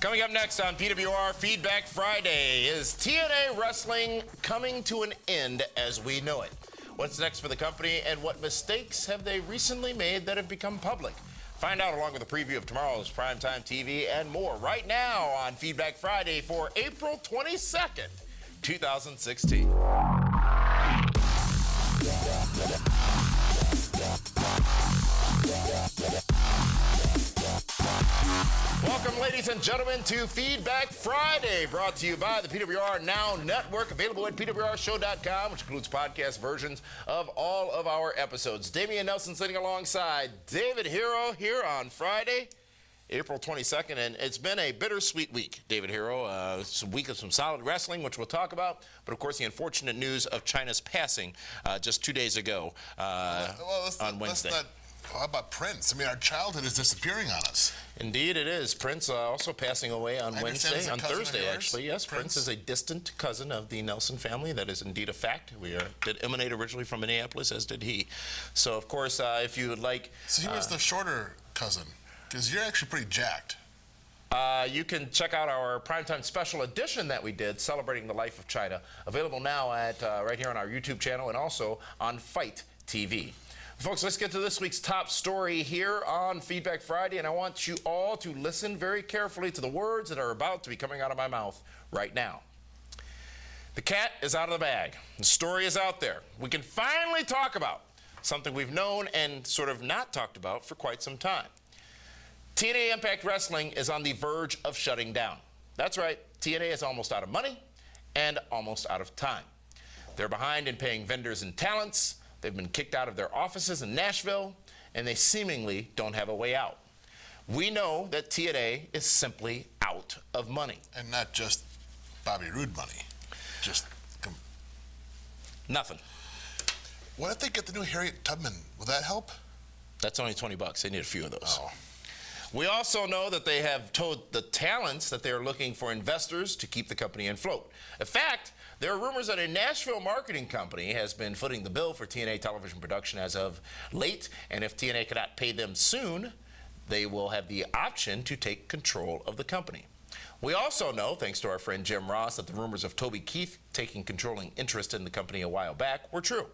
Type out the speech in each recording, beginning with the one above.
Coming up next on PWR Feedback Friday, is TNA Wrestling coming to an end as we know it? What's next for the company, and what mistakes have they recently made that have become public? Find out along with a preview of tomorrow's primetime TV and more right now on Feedback Friday for April 22nd, 2016. Welcome, ladies and gentlemen, to Feedback Friday, brought to you by the PWR Now Network, available at PWRshow.com, which includes podcast versions of all of our episodes. Damian Nelson sitting alongside David Hero here on Friday, April 22nd, and it's been a bittersweet week, David Hero. It's a week of some solid wrestling, which we'll talk about, but of course the unfortunate news of China's passing just 2 days ago on Wednesday. How about Prince? I mean, our childhood is disappearing on us. Indeed it is. Prince also passing away on Wednesday, on Thursday actually. Yes, Prince is a distant cousin of the Nelson family. That is indeed a fact. We did emanate originally from Minneapolis, as did he. So, of course, if you would like... So he was the shorter cousin, because you're actually pretty jacked. You can check out our primetime special edition that we did celebrating the life of China, available now at right here on our YouTube channel and also on Fight TV. Folks, let's get to this week's top story here on Feedback Friday, and I want you all to listen very carefully to the words that are about to be coming out of my mouth right now. The cat is out of the bag. The story is out there. We can finally talk about something we've known and sort of not talked about for quite some time. TNA Impact Wrestling is on the verge of shutting down. That's right, TNA is almost out of money and almost out of time. They're behind in paying vendors and talents. They've been kicked out of their offices in Nashville, and they seemingly don't have a way out. We know that TNA is simply out of money. And not just Bobby Roode money. Just nothing. What if they get the new Harriet Tubman? Will that help? That's only $20. They need a few of those. Oh. We also know that they have told the talents that they are looking for investors to keep the company afloat. In fact, there are rumors that a Nashville marketing company has been footing the bill for TNA television production as of late, and if TNA cannot pay them soon, they will have the option to take control of the company. We also know, thanks to our friend Jim Ross, that the rumors of Toby Keith taking controlling interest in the company a while back were true.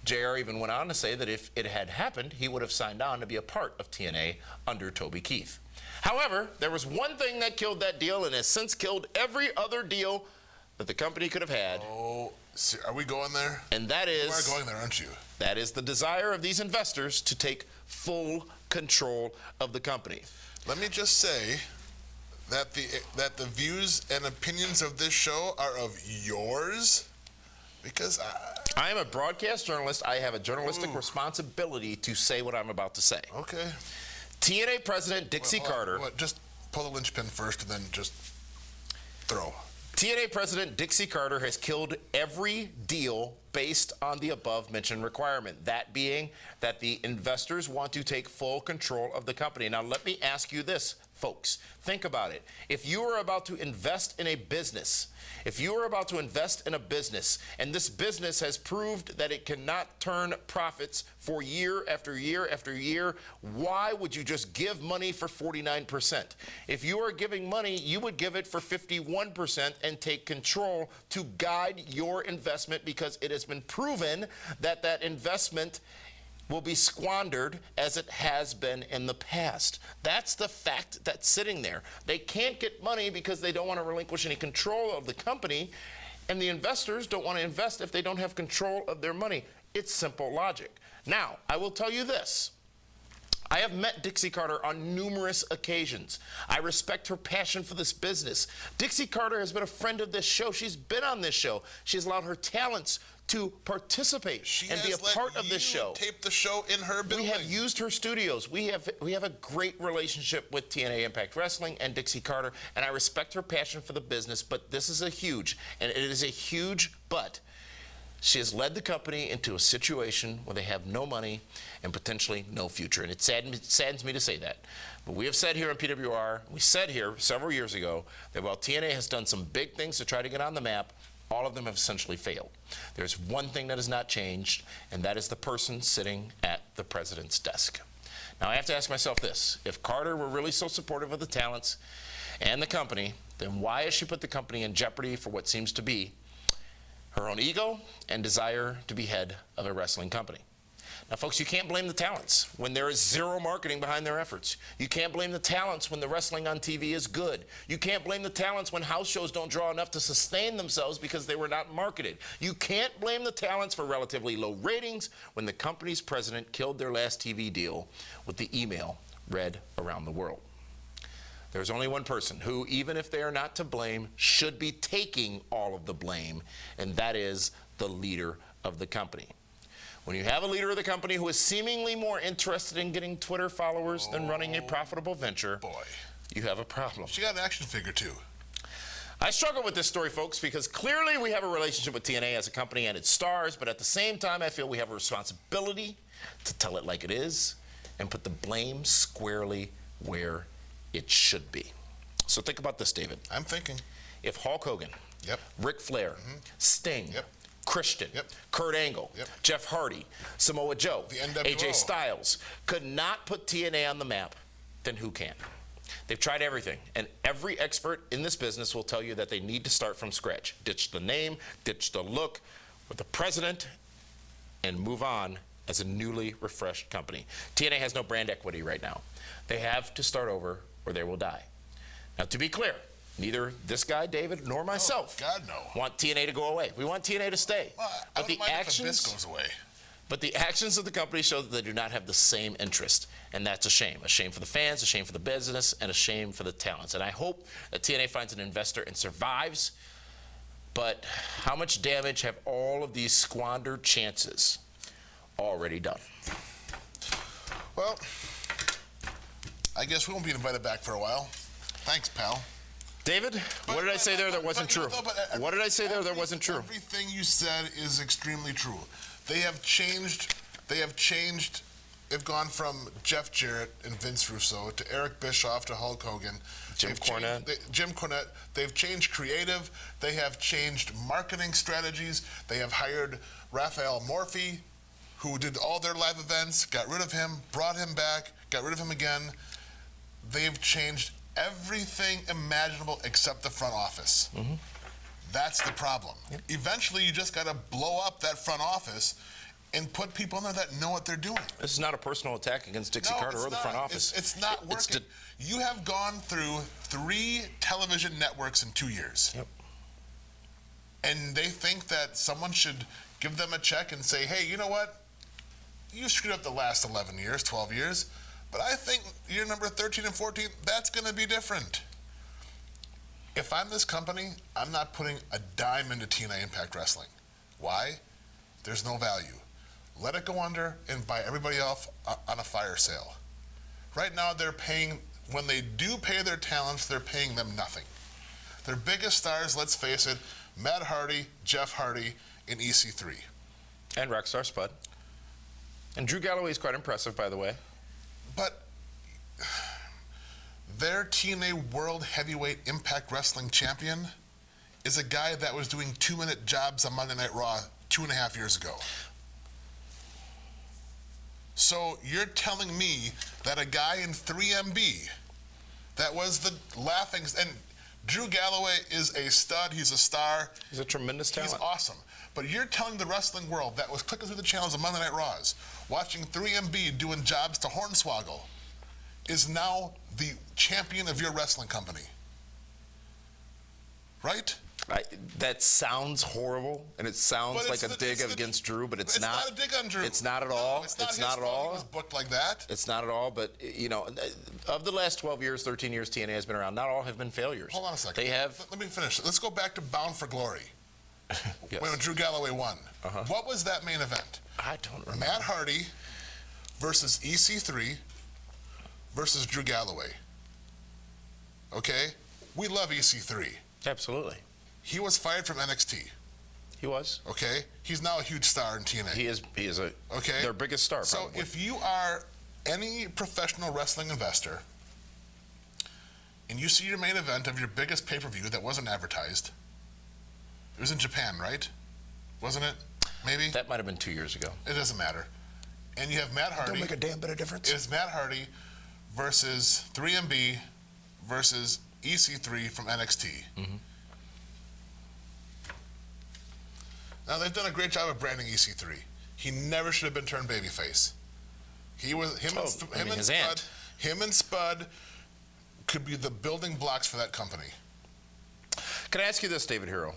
JR even went on to say that if it had happened, he would have signed on to be a part of TNA under Toby Keith. However, there was one thing that killed that deal and has since killed every other deal that the company could have had. Oh, are we going there? And that is... You are going there, aren't you? That is the desire of these investors to take full control of the company. Let me just say that the views and opinions of this show are of yours, because I am a broadcast journalist. I have a journalistic responsibility to say what I'm about to say. Okay. TNA President Dixie Carter... Just pull the linchpin first and then just throw. TNA President Dixie Carter has killed every deal based on the above-mentioned requirement, that being that the investors want to take full control of the company. Now, let me ask you this, folks. Think about it. If you are about to invest in a business, and this business has proved that it cannot turn profits for year after year after year, why would you just give money for 49%? If you are giving money, you would give it for 51% and take control to guide your investment, because it has been proven that that investment will be squandered as it has been in the past. That's the fact that's sitting there. They can't get money because they don't want to relinquish any control of the company, and the investors don't want to invest if they don't have control of their money. It's simple logic. Now, I will tell you this. I have met Dixie Carter on numerous occasions. I respect her passion for this business. Dixie Carter has been a friend of this show. She's been on this show. She's allowed her talents to participate and be a part of this show. Tape the show in her building. We have used her studios. We have a great relationship with TNA Impact Wrestling and Dixie Carter, and I respect her passion for the business, but this is a huge but. She has led the company into a situation where they have no money and potentially no future. And it saddens me to say that. But we have said here on PWR, we said here several years ago, that while TNA has done some big things to try to get on the map, all of them have essentially failed. There's one thing that has not changed, and that is the person sitting at the president's desk. Now, I have to ask myself this. If Carter were really so supportive of the talents, and the company, then why has she put the company in jeopardy for what seems to be her own ego and desire to be head of a wrestling company? Now, folks, you can't blame the talents when there is zero marketing behind their efforts. You can't blame the talents when the wrestling on TV is good. You can't blame the talents when house shows don't draw enough to sustain themselves because they were not marketed. You can't blame the talents for relatively low ratings when the company's president killed their last TV deal with the email read around the world. There's only one person who, even if they are not to blame, should be taking all of the blame, and that is the leader of the company. When you have a leader of the company who is seemingly more interested in getting Twitter followers than running a profitable venture, you have a problem. She got an action figure, too. I struggle with this story, folks, because clearly we have a relationship with TNA as a company and its stars, but at the same time, I feel we have a responsibility to tell it like it is and put the blame squarely where it should be. So think about this, David. I'm thinking. If Hulk Hogan, Ric Flair, Sting, Christian, Kurt Angle, Jeff Hardy, Samoa Joe, AJ Styles could not put TNA on the map, then who can? They've tried everything, and every expert in this business will tell you that they need to start from scratch. Ditch the name, ditch the look with the president, and move on as a newly refreshed company. TNA has no brand equity right now. They have to start over or they will die. Now, to be clear, neither this guy, David, nor myself want TNA to go away. We want TNA to stay. Well, but the actions goes away. But the actions of the company show that they do not have the same interest, and that's a shame. A shame for the fans, a shame for the business, and a shame for the talents. And I hope that TNA finds an investor and survives. But how much damage have all of these squandered chances already done? Well, I guess we won't be invited back for a while. Thanks, pal. David, what did I say there that wasn't true? What did I say there that wasn't true? Everything you said is extremely true. They have changed. They've gone from Jeff Jarrett and Vince Russo to Eric Bischoff to Hulk Hogan. Jim Cornette. They've changed creative. They have changed marketing strategies. They have hired Raphael Morphy, who did all their live events, got rid of him, brought him back, got rid of him again. They've changed everything imaginable except the front office. That's the problem. Eventually, you just got to blow up that front office and put people in there that know what they're doing. This is not a personal attack against Dixie Carter or the front office. It's not working. You have gone through 3 television networks in 2 years. And they think that someone should give them a check and say, hey, you know what? You screwed up the last 11 years, 12 years. But I think year number 13 and 14, that's going to be different. If I'm this company, I'm not putting a dime into TNA Impact Wrestling. Why? There's no value. Let it go under and buy everybody off on a fire sale. Right now, they're paying, when they do pay their talents, they're paying them nothing. Their biggest stars, let's face it, Matt Hardy, Jeff Hardy, and EC3. And Rockstar Spud. And Drew Galloway is quite impressive, by the way. But their TNA World Heavyweight Impact Wrestling Champion is a guy that was doing 2-minute jobs on Monday Night Raw 2.5 years ago. So you're telling me that a guy in 3MB that was the laughing, and Drew Galloway is a stud, he's a star. He's a tremendous talent. He's awesome. But you're telling the wrestling world that was clicking through the channels of Monday Night Raws, watching 3MB doing jobs to Hornswoggle, is now the champion of your wrestling company. Right? That sounds horrible, and it sounds like a dig against Drew, but it's not. It's not a dig on Drew. It's not at all. It's not at all. He was booked like that. It's not at all, but, you know, of the last 12 years, 13 years TNA has been around, not all have been failures. Hold on a second. They have. Let me finish. Let's go back to Bound for Glory. Yes. When Drew Galloway won. What was that main event? I don't remember. Matt Hardy versus EC3 versus Drew Galloway. Okay? We love EC3. Absolutely. He was fired from NXT. He was. Okay? He's now a huge star in TNA. He is their biggest star, So probably. if you are any professional wrestling investor and you see your main event of your biggest pay-per-view that wasn't advertised, it was in Japan, right? Wasn't it? Maybe? That might have been 2 years ago. It doesn't matter. And you have Matt Hardy. Don't make a damn bit of difference. It's Matt Hardy versus 3MB versus EC3 from NXT. Now, they've done a great job of branding EC3. He never should have been turned babyface. Him and Spud could be the building blocks for that company. Can I ask you this, David Hero?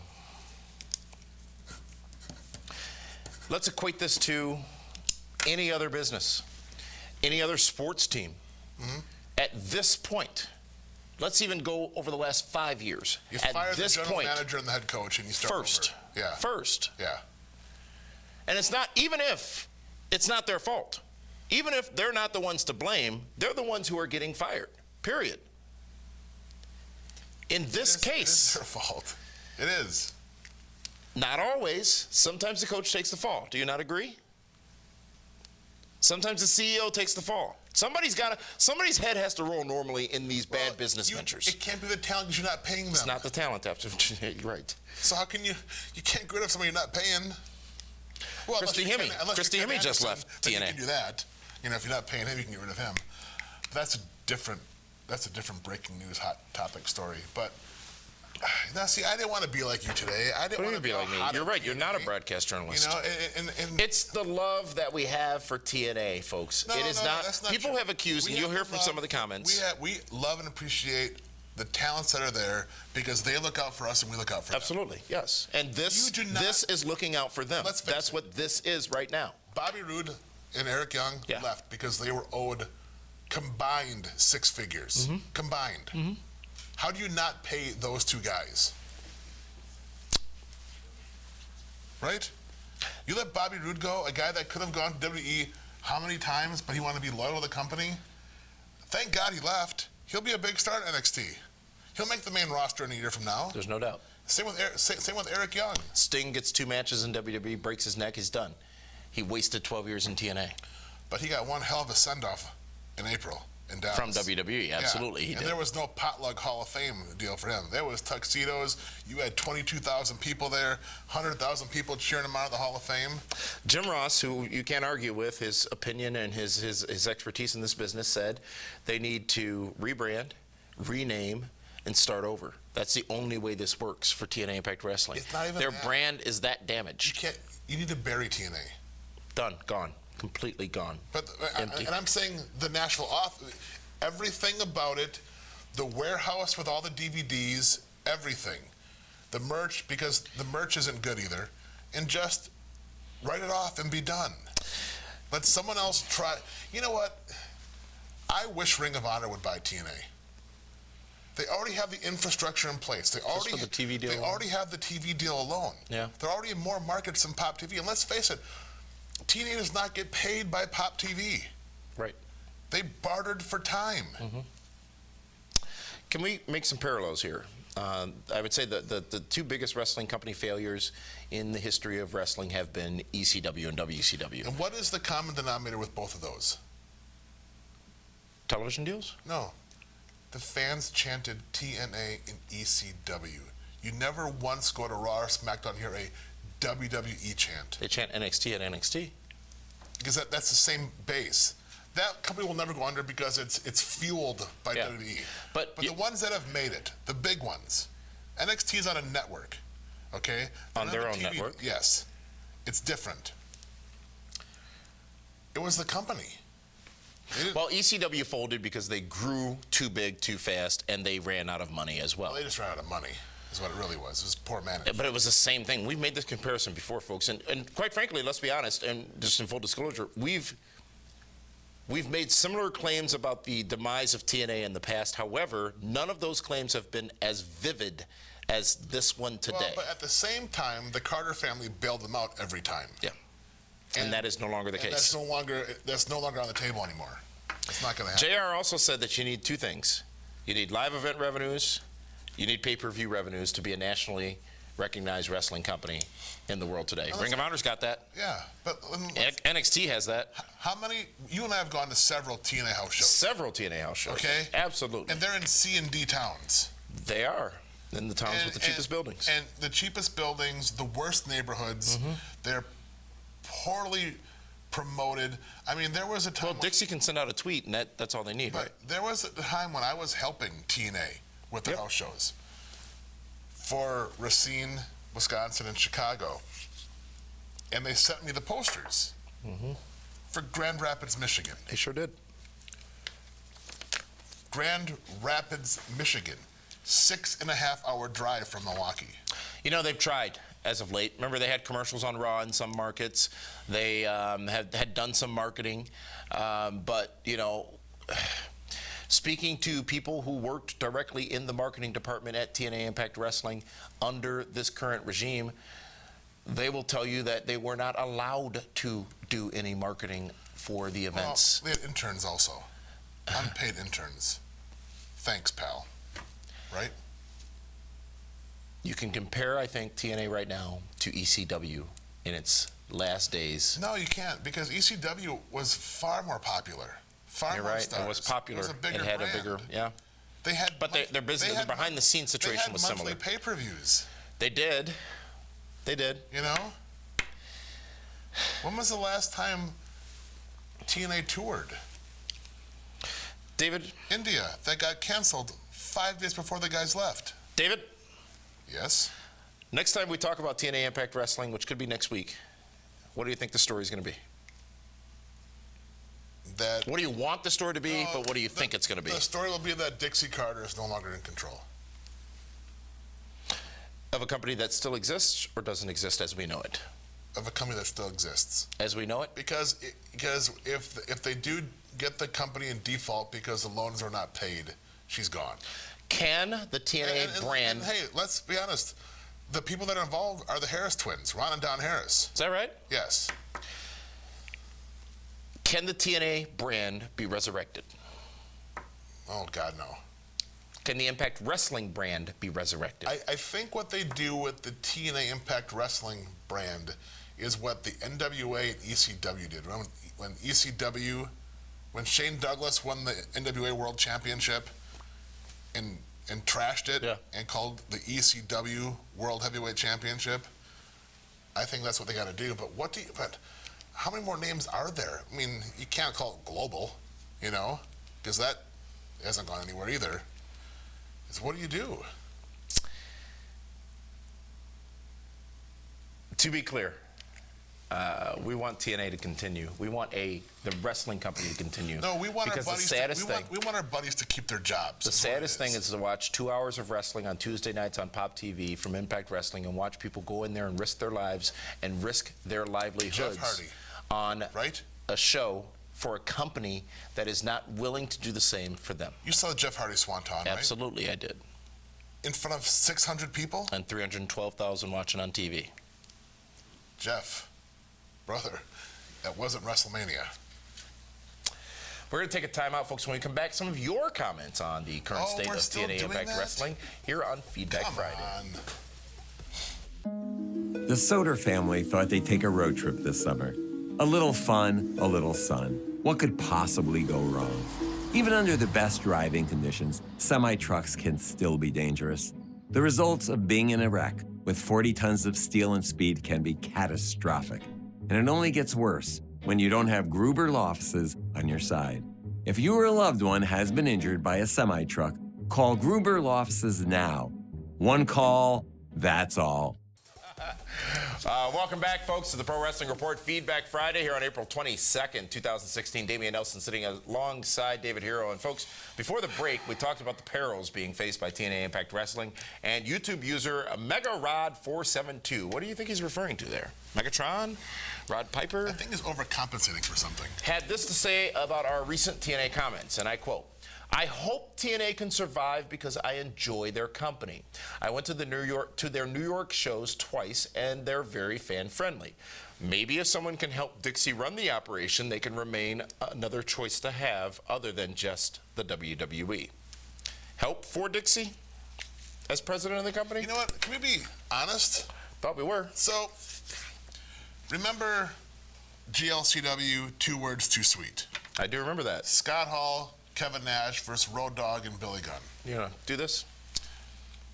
Let's equate this to any other business, any other sports team. At this point, let's even go over the last 5 years. You At fire the this general point, manager and the head coach, and you start first. over. Yeah. First. Yeah. And it's not, even if it's not their fault, even if they're not the ones to blame, they're the ones who are getting fired, period. In this case, it is their fault. It is. Not always. Sometimes the coach takes the fall. Do you not agree? Sometimes the CEO takes the fall. Somebody's head has to roll normally in these bad business ventures. It can't be the talent because you're not paying them. It's not the talent, you're right. So how can you can't get rid of somebody you're not paying? Well, Christy Hemme just left TNA. You can do that. You know, if you're not paying him, you can get rid of him. But that's a different breaking news hot topic story. But now, see, I didn't want to be like you today. I didn't want to be like me. You're right. You're not a broadcast journalist. You know, and it's the love that we have for TNA, folks. That's not people true. have accused, and you'll hear from some of the comments. We love and appreciate the talents that are there because they look out for us and we look out for them. Absolutely, yes. And this is looking out for them. That's what this is right now. Bobby Roode and Eric Young left because they were owed combined 6 figures. Combined. How do you not pay those 2 guys? Right? You let Bobby Roode go, a guy that could have gone to WWE how many times, but he wanted to be loyal to the company? Thank God he left. He'll be a big star at NXT. He'll make the main roster in a year from now. There's no doubt. Same with Eric Young. Sting gets 2 matches in WWE, breaks his neck, he's done. He wasted 12 years in TNA. But he got one hell of a send-off in April in Dallas. From WWE, absolutely. Yeah. He and did. there was no potluck Hall of Fame deal for him. There was tuxedos. You had 22,000 people there, 100,000 people cheering him out of the Hall of Fame. Jim Ross, who you can't argue with his opinion and his expertise in this business, said they need to rebrand, rename, and start over. That's the only way this works for TNA Impact Wrestling. It's not even Their that. brand is that damaged. You need to bury TNA. Done, gone, completely gone. But and I'm saying the Nashville everything about it, the warehouse with all the DVDs, everything, the merch, because the merch isn't good either, and just write it off and be done. Let someone else try. You know what? I wish Ring of Honor would buy TNA. They already have the infrastructure in place. They already for the TV deal They alone? already have the TV deal alone. Yeah. They're already in more markets than Pop TV. And let's face it, TNA does not get paid by Pop TV. Right. They bartered for time. Can we make some parallels here? I would say that the 2 biggest wrestling company failures in the history of wrestling have been ECW and WCW. And what is the common denominator with both of those? Television deals? No. The fans chanted TNA and ECW. You never once go to Raw or SmackDown hear a WWE chant. They chant NXT at NXT. Because that's the same base. That company will never go under because it's fueled by WWE. But the ones that have made it, the big ones, NXT is on a network, okay? On their own network? Yes. It's different. It was the company. Well, ECW folded because they grew too big too fast and they ran out of money as well. They just ran out of money is what it really was. It was poor management. But it was the same thing. We've made this comparison before, folks. And quite frankly, let's be honest, and just in full disclosure, we've made similar claims about the demise of TNA in the past. However, none of those claims have been as vivid as this one today. Well, but at the same time, the Carter family bailed them out every time. Yeah. And that is no longer the case. That's no longer on the table anymore. It's not going to happen. JR also said that you need 2 things. You need live event revenues, you need pay-per-view revenues to be a nationally recognized wrestling company in the world today. Ring of Honor's got that. Yeah, but NXT has that. How many? You and I have gone to several TNA house shows. Several TNA house shows. Okay. Absolutely. And they're in C and D towns. They are in the towns with the cheapest buildings. And the cheapest buildings, the worst neighborhoods. They're poorly promoted. I mean, there was a time. Well, Dixie can send out a tweet, and that's all they need, but right? there was a time when I was helping TNA with the house shows. For Racine, Wisconsin, and Chicago. And they sent me the posters for Grand Rapids, Michigan. They sure did. Grand Rapids, Michigan. 6.5-hour drive from Milwaukee. You know, they've tried as of late. Remember, they had commercials on Raw in some markets. They had done some marketing. But, you know, speaking to people who worked directly in the marketing department at TNA Impact Wrestling under this current regime, they will tell you that they were not allowed to do any marketing for the events. Well, they had interns also. Unpaid interns. Thanks, pal. Right? You can compare, I think, TNA right now to ECW in its last days. No, you can't, because ECW was far more popular. Far You're more right. stars. It was popular. It was a bigger It had brand. a bigger, yeah. They had, But their business, their behind-the-scenes situation was similar. They had monthly pay-per-views. They did. They did. You know? When was the last time TNA toured? David? India. That got canceled 5 days before the guys left. David? Yes? Next time we talk about TNA Impact Wrestling, which could be next week, what do you think the story's going to be? What do you want the story to be, but what do you think it's going to be? The story will be that Dixie Carter is no longer in control. Of a company that still exists or doesn't exist as we know it? Of a company that still exists. As we know it? Because if they do get the company in default because the loans are not paid, she's gone. Can the TNA brand... And hey, let's be honest. The people that are involved are the Harris twins, Ron and Don Harris. Is that right? Yes. Can the TNA brand be resurrected? Oh, God, no. Can the Impact Wrestling brand be resurrected? I think what they do with the TNA Impact Wrestling brand is what the NWA and ECW did. Remember when Shane Douglas won the NWA World Championship and trashed it and called the ECW World Heavyweight Championship? I think that's what they got to do. But how many more names are there? I mean, you can't call it global, you know, because that hasn't gone anywhere either. So what do you do? To be clear, we want TNA to continue. We want the wrestling company to continue. No, we want because our buddies. We want our buddies to keep their jobs. The saddest thing is to watch 2 hours of wrestling on Tuesday nights on Pop TV from Impact Wrestling and watch people go in there and risk their lives and risk their livelihoods Jeff Hardy, on right? a show for a company that is not willing to do the same for them. You saw Jeff Hardy Swanton, right? Absolutely, I did. In front of 600 people? And 312,000 watching on TV. Jeff, brother, that wasn't WrestleMania. We're going to take a timeout, folks. When we come back, some of your comments on the current state of TNA Impact Wrestling here on Feedback Friday. The Soder family thought they'd take a road trip this summer. A little fun, a little sun. What could possibly go wrong? Even under the best driving conditions, semi-trucks can still be dangerous. The results of being in a wreck with 40 tons of steel and speed can be catastrophic. And it only gets worse when you don't have Gruber Law Offices on your side. If you or a loved one has been injured by a semi-truck, call Gruber Law Offices now. One call, that's all. Welcome back, folks, to the Pro Wrestling Report Feedback Friday here on April 22nd, 2016. Damian Nelson sitting alongside David Hero. And, folks, before the break, we talked about the perils being faced by TNA Impact Wrestling and YouTube user MegaRod472. What do you think he's referring to there? Megatron? Rod Piper? I think he's overcompensating for something. Had this to say about our recent TNA comments, and I quote, "I hope TNA can survive because I enjoy their company. I went to their New York shows twice, and they're very fan-friendly. Maybe if someone can help Dixie run the operation, they can remain another choice to have other than just the WWE." Help for Dixie as president of the company? You know what? Can we be honest? Thought we were. So, remember GLCW, 2 words too sweet. I do remember that. Scott Hall, Kevin Nash versus Road Dogg and Billy Gunn. You know, do this?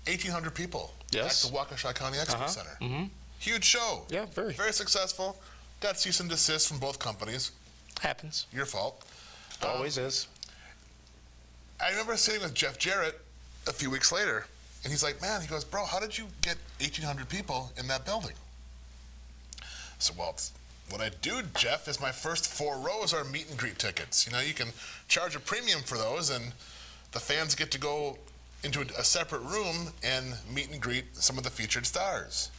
1,800 people. Yes. At the Waukesha County Expo Center. Mm-hmm. Huge show. Yeah, very. Very successful. Got cease and desist from both companies. Happens. Your fault. Always is. I remember sitting with Jeff Jarrett a few weeks later, and he's like, man, he goes, bro, how did you get 1,800 people in that building? So, well, what I do, Jeff, is my first 4 rows are meet and greet tickets. You know, you can charge a premium for those, and the fans get to go into a separate room and meet and greet some of the featured stars.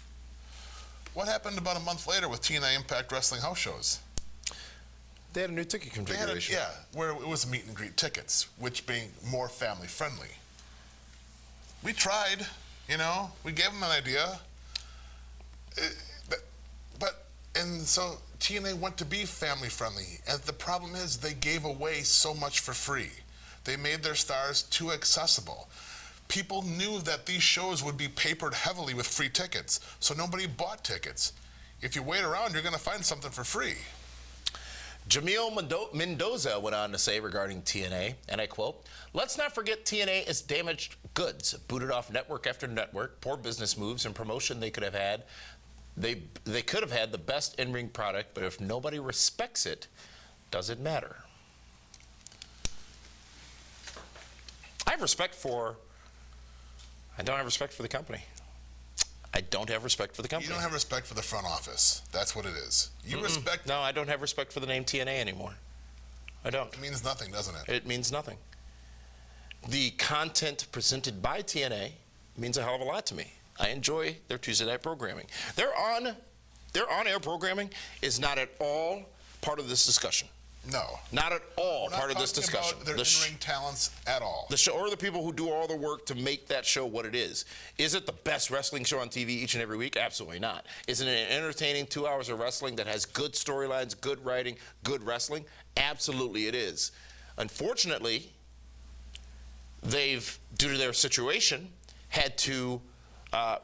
What happened about a month later with TNA Impact Wrestling house shows? They had a new ticket configuration. Where it was meet and greet tickets, which being more family friendly. We tried, you know, we gave them an idea. And so TNA went to be family friendly. And the problem is they gave away so much for free. They made their stars too accessible. People knew that these shows would be papered heavily with free tickets, so nobody bought tickets. If you wait around, you're going to find something for free. Jamil Mendoza went on to say regarding TNA, and I quote, "Let's not forget TNA is damaged goods, booted off network after network, poor business moves and promotion they could have had. They could have had the best in-ring product, but if nobody respects it, does it matter?" I don't have respect for the company. I don't have respect for the company. You don't have respect for the front office. That's what it is. You respect... No, I don't have respect for the name TNA anymore. I don't. It means nothing, doesn't it? It means nothing. The content presented by TNA means a hell of a lot to me. I enjoy their Tuesday night programming. Their on-air programming is not at all part of this discussion. No. Not at all We're part of this discussion. About their in-ring talents at all. The show, or the people who do all the work to make that show what it is. Is it the best wrestling show on TV each and every week? Absolutely not. Is it an entertaining 2 hours of wrestling that has good storylines, good writing, good wrestling? Absolutely it is. Unfortunately, they've, due to their situation, had to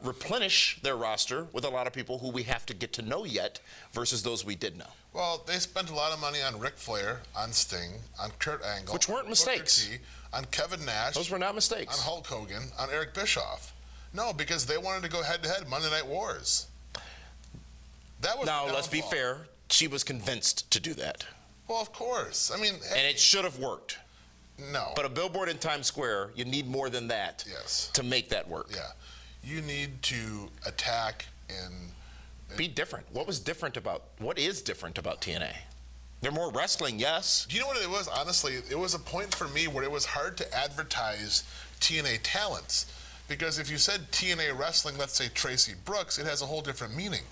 replenish their roster with a lot of people who we have to get to know yet versus those we did know. Well, they spent a lot of money on Ric Flair, on Sting, on Kurt Angle. Which weren't on mistakes. Booker T, on Kevin Nash. Those were not mistakes. On Hulk Hogan, on Eric Bischoff. No, because they wanted to go head-to-head Monday Night Wars. That was now, let's be fair. She was convinced to do that. Well, of course. I mean... And it should have worked. No. But a billboard in Times Square, you need more than that to make that work. Yeah. You need to attack and... Be different. What is different about TNA? They're more wrestling, yes. Do you know what it was? Honestly, it was a point for me where it was hard to advertise TNA talents. Because if you said TNA wrestling, let's say Tracy Brooks, it has a whole different meaning.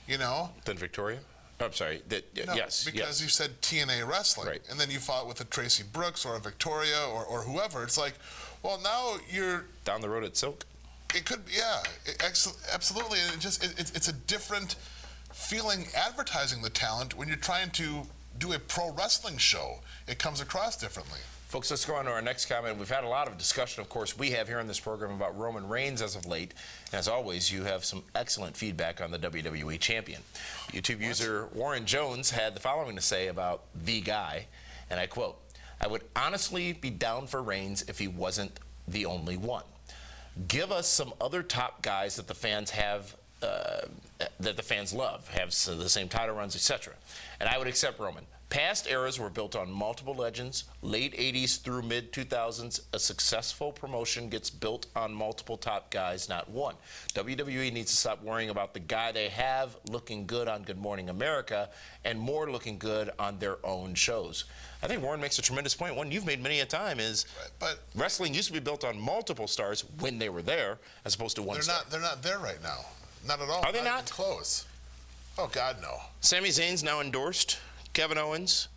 You know? Than Victoria? Oh, I'm sorry. No, yes. Because you said TNA wrestling. Right. And then you fought with a Tracy Brooks or a Victoria or whoever. It's like, well, now you're... Down the road at Silk. It could, yeah, absolutely. It's a different feeling advertising the talent when you're trying to do a pro wrestling show. It comes across differently. Folks, let's go on to our next comment. We've had a lot of discussion, of course, we have here on this program about Roman Reigns as of late. And as always, you have some excellent feedback on the WWE Champion. YouTube user Warren Jones had the following to say about the guy, and I quote, "I would honestly be down for Reigns if he wasn't the only one. Give us some other top guys that the fans have, that the fans love, have the same title runs, etc. And I would accept Roman. Past eras were built on multiple legends. Late 80s through mid 2000s, a successful promotion gets built on multiple top guys, not one. WWE needs to stop worrying about the guy they have looking good on Good Morning America and more looking good on their own shows." I think Warren makes a tremendous point. One you've made many a time is but wrestling used to be built on multiple stars when they were there, as opposed to one star. They're not there right now. Not at all. Are they not? Even close. Oh, God, no. Sami Zayn's now endorsed. Kevin Owens.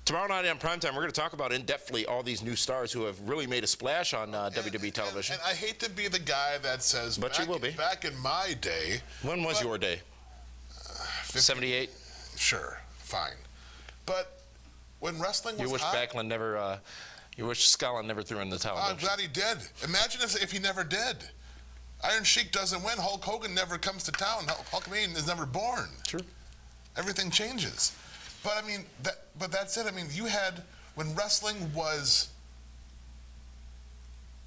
Tomorrow night on Primetime, we're going to talk about in-depthly all these new stars who have really made a splash on WWE television. And I hate to be the guy that says, but you will be. Back in my day. When was your day? 78? Sure, fine. But when wrestling was you wish hot, Backlund never, you wish Scotland never threw in the towel. I'm glad he did. Imagine if he never did. Iron Sheik doesn't win. Hulk Hogan never comes to town. Hulk Hogan is never born. True. Everything changes. But I mean, that's it. I mean, you had, when wrestling was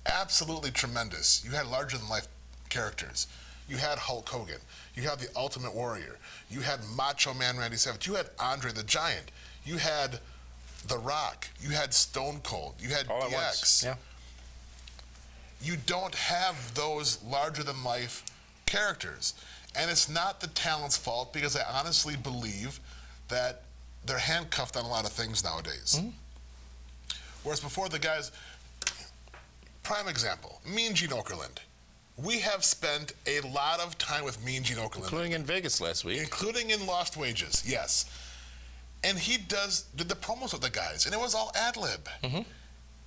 absolutely tremendous, you had larger-than-life characters. You had Hulk Hogan. You had the Ultimate Warrior. You had Macho Man Randy Savage. You had Andre the Giant. You had The Rock. You had Stone Cold. You had all DX. Yeah. you don't have those larger-than-life characters. And it's not the talent's fault, because I honestly believe that they're handcuffed on a lot of things nowadays. Whereas before, the guys, prime example, Mean Gene Okerlund. We have spent a lot of time with Mean Gene Okerlund. Including in Vegas last week. Including in Lost Wages, yes. And he did the promos with the guys, and it was all ad-lib.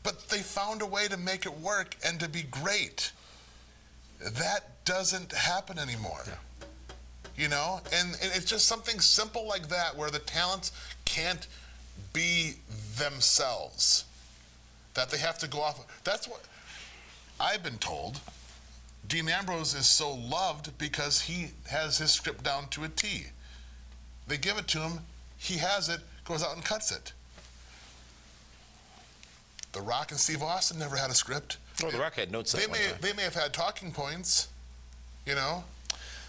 But they found a way to make it work and to be great. That doesn't happen anymore. You know? And it's just something simple like that, where the talents can't be themselves. That they have to go off. That's what I've been told. Dean Ambrose is so loved because he has his script down to a T. They give it to him, he has it, goes out and cuts it. The Rock and Steve Austin never had a script. Oh, The Rock had notes. They may have had talking points, you know.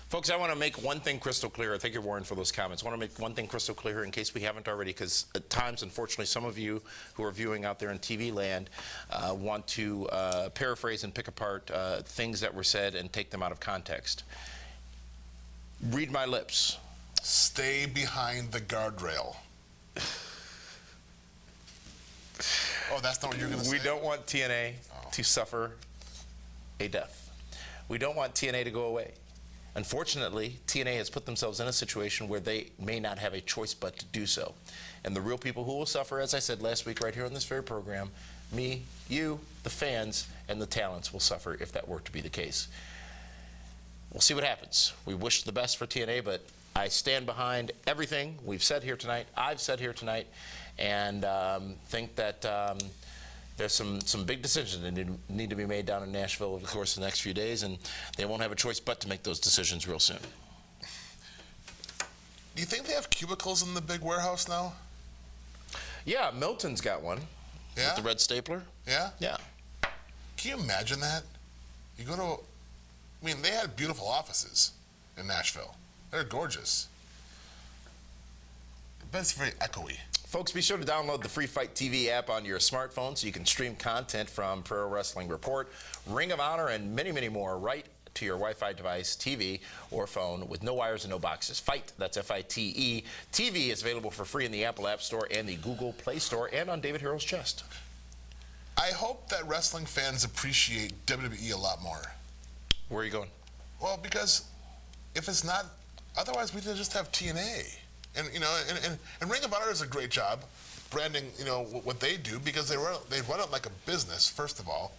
Folks, I want to make one thing crystal clear. Thank you, Warren, for those comments. I want to make one thing crystal clear in case we haven't already, because at times, unfortunately, some of you who are viewing out there in TV land want to paraphrase and pick apart things that were said and take them out of context. Read my lips. Stay behind the guardrail. Oh, that's not what you're going to say? We don't want TNA to suffer a death. We don't want TNA to go away. Unfortunately, TNA has put themselves in a situation where they may not have a choice but to do so. And the real people who will suffer, as I said last week right here on this very program, me, you, the fans, and the talents will suffer if that were to be the case. We'll see what happens. We wish the best for TNA, but I stand behind everything we've said here tonight, I've said here tonight, and think that there's some big decisions that need to be made down in Nashville over the course of the next few days, and they won't have a choice but to make those decisions real soon. Do you think they have cubicles in the big warehouse now? Yeah, Milton's got one. Yeah? With the red stapler. Yeah? Yeah. Can you imagine that? You go to, I mean, they had beautiful offices in Nashville. They're gorgeous. But it's very echoey. Folks, be sure to download the free Fight TV app on your smartphone so you can stream content from Pro Wrestling Report, Ring of Honor, and many, many more right to your Wi-Fi device, TV, or phone with no wires and no boxes. Fight, that's F-I-T-E. TV is available for free in the Apple App Store and the Google Play Store and on David Harrell's chest. I hope that wrestling fans appreciate WWE a lot more. Where are you going? Well, because if it's not, otherwise we just have TNA. And, you know, and Ring of Honor does a great job branding, you know, what they do, because they run it like a business, first of all.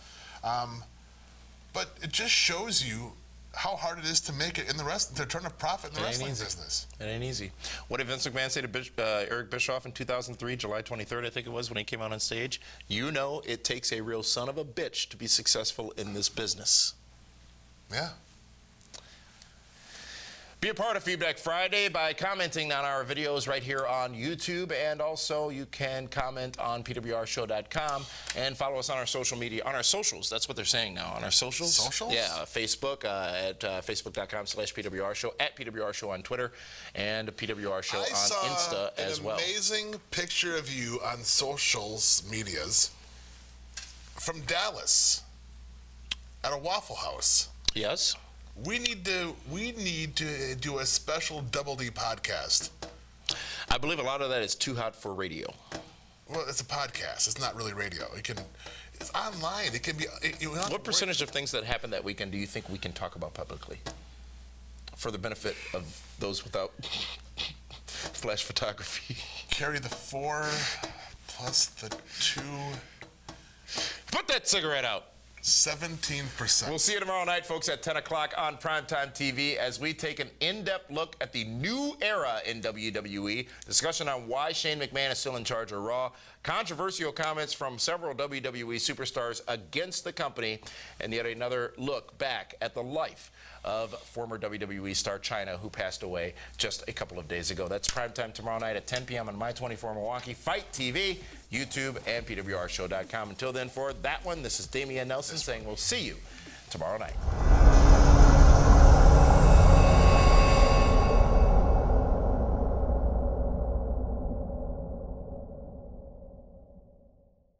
But it just shows you how hard it is to make it in the rest. They're trying to profit in the wrestling business. It ain't easy. What did Vince McMahon say to Eric Bischoff in 2003, July 23rd, I think it was, when he came out on stage? You know, it takes a real son of a bitch to be successful in this business. Yeah. Be a part of Feedback Friday by commenting on our videos right here on YouTube, and also you can comment on PWRshow.com and follow us on our social media, on our socials. That's what they're saying now, on our socials. Socials? Yeah, Facebook at facebook.com/PWRshow, at PWRshow on Twitter, and PWRshow on Insta as well. I saw an amazing picture of you on socials medias from Dallas at a Waffle House. Yes. We need to do a special Double D podcast. I believe a lot of that is too hot for radio. Well, it's a podcast. It's not really radio. It's online. It can be. What percentage of things that happened that weekend do you think we can talk about publicly, for the benefit of those without flash photography? Carry the 4 plus the 2. Put that cigarette out. 17%. We'll see you tomorrow night, folks, at 10 o'clock on Primetime TV as we take an in-depth look at the new era in WWE, discussion on why Shane McMahon is still in charge of Raw, controversial comments from several WWE superstars against the company, and yet another look back at the life of former WWE star Chyna, who passed away just a couple of days ago. That's Primetime tomorrow night at 10 p.m. on My24 Milwaukee, Fight TV, YouTube, and PWRshow.com. Until then, for that one, this is Damian Nelson saying we'll see you tomorrow night.